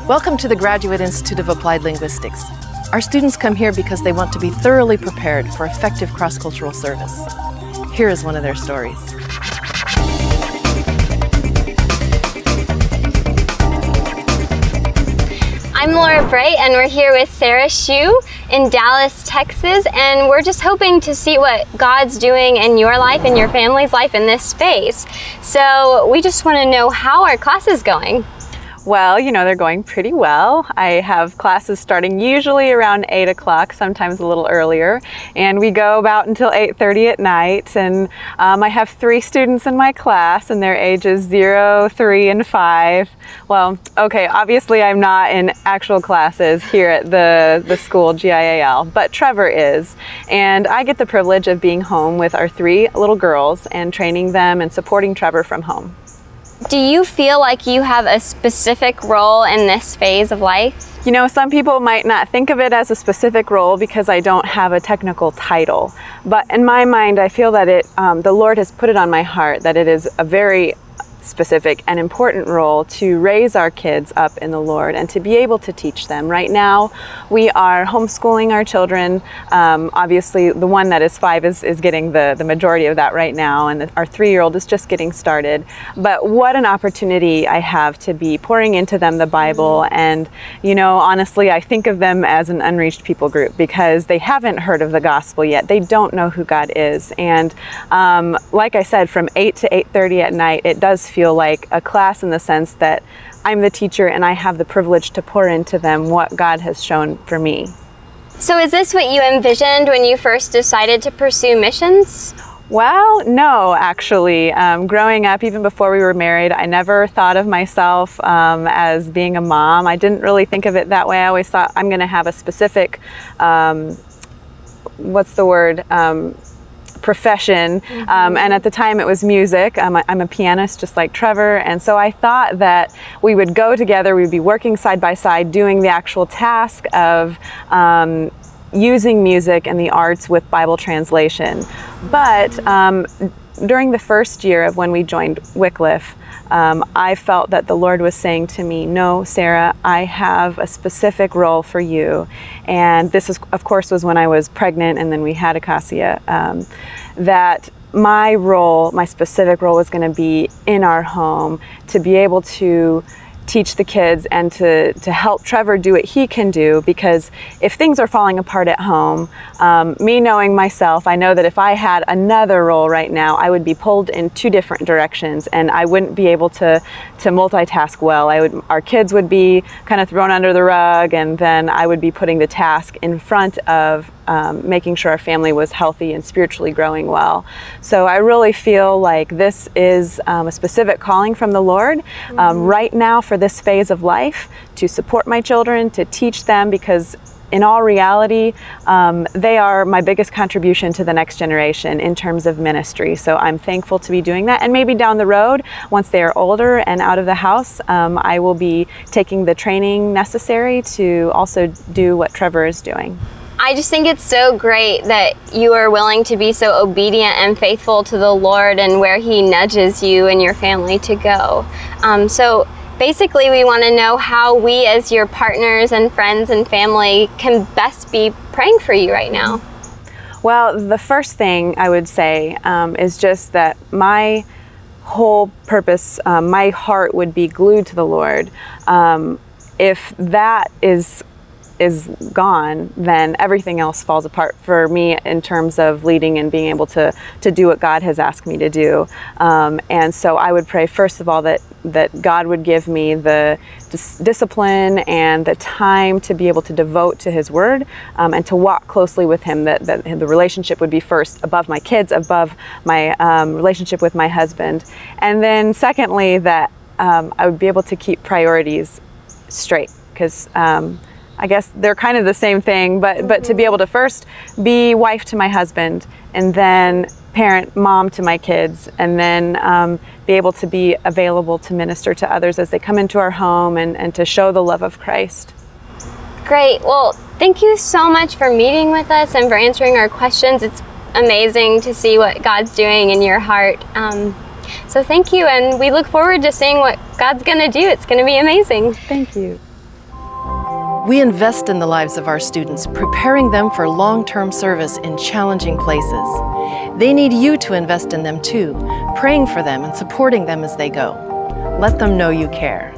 Welcome to the Graduate Institute of Applied Linguistics. Our students come here because they want to be thoroughly prepared for effective cross-cultural service. Here is one of their stories. I'm Laura Bright, and we're here with Trevor Schuh in Dallas, Texas, and we're just hoping to see what God's doing in your life and your family's life in this space. So we just want to know how our class is going. Well, you know, they're going pretty well. I have classes starting usually around 8 o'clock, sometimes a little earlier, and we go about until 8:30 at night. And I have 3 students in my class, and their ages 0, 3, and 5. Well, okay, obviously I'm not in actual classes here at the school, GIAL, but Trevor is. And I get the privilege of being home with our 3 little girls and training them and supporting Trevor from home. Do you feel like you have a specific role in this phase of life? You know, some people might not think of it as a specific role because I don't have a technical title. But in my mind, I feel that the Lord has put it on my heart that it is a very specific and important role to raise our kids up in the Lord and to be able to teach them. Right now, we are homeschooling our children. Obviously, the one that is 5 is getting the majority of that right now, and our 3-year-old is just getting started. But what an opportunity I have to be pouring into them the Bible. And, you know, honestly, I think of them as an unreached people group because they haven't heard of the gospel yet. They don't know who God is. And like I said, from 8 to 8:30 at night, it does feel like a class in the sense that I'm the teacher and I have the privilege to pour into them what God has shown for me. So is this what you envisioned when you first decided to pursue missions? Well, no, actually. Growing up, even before we were married, I never thought of myself as being a mom. I didn't really think of it that way. I always thought I'm going to have a specific, profession, and at the time it was music. I'm a pianist just like Trevor, and so I thought that we would go together, we'd be working side by side doing the actual task of using music and the arts with Bible translation. But during the first year of when we joined Wycliffe, I felt that the Lord was saying to me, no, Sarah, I have a specific role for you. And this is, of course, was when I was pregnant and then we had Acacia, that my role, my specific role was going to be in our home to be able to teach the kids and to help Trevor do what he can do, because if things are falling apart at home, me knowing myself, I know that if I had another role right now, I would be pulled in 2 different directions and I wouldn't be able to multitask well. Our kids would be kind of thrown under the rug, and then I would be putting the task in front of making sure our family was healthy and spiritually growing well. So I really feel like this is a specific calling from the Lord right now for this phase of life, to support my children, to teach them, because in all reality, they are my biggest contribution to the next generation in terms of ministry. So I'm thankful to be doing that. And maybe down the road, once they are older and out of the house, I will be taking the training necessary to also do what Trevor is doing. I just think it's so great that you are willing to be so obedient and faithful to the Lord and where He nudges you and your family to go. So basically, we want to know how we as your partners and friends and family can best be praying for you right now. Well, the first thing I would say is just that my whole purpose, my heart would be glued to the Lord. If that is gone, then everything else falls apart for me in terms of leading and being able to do what God has asked me to do. And so I would pray, first of all, that God would give me the discipline and the time to be able to devote to His Word and to walk closely with Him, that the relationship would be first above my kids, above my relationship with my husband. And then secondly, that I would be able to keep priorities straight, because I guess they're kind of the same thing, but to be able to first be wife to my husband, and then parent, mom to my kids, and then be able to be available to minister to others as they come into our home and to show the love of Christ. Great. Well, thank you so much for meeting with us and for answering our questions. It's amazing to see what God's doing in your heart. So thank you, and we look forward to seeing what God's going to do. It's going to be amazing. Thank you. We invest in the lives of our students, preparing them for long-term service in challenging places. They need you to invest in them too, praying for them and supporting them as they go. Let them know you care.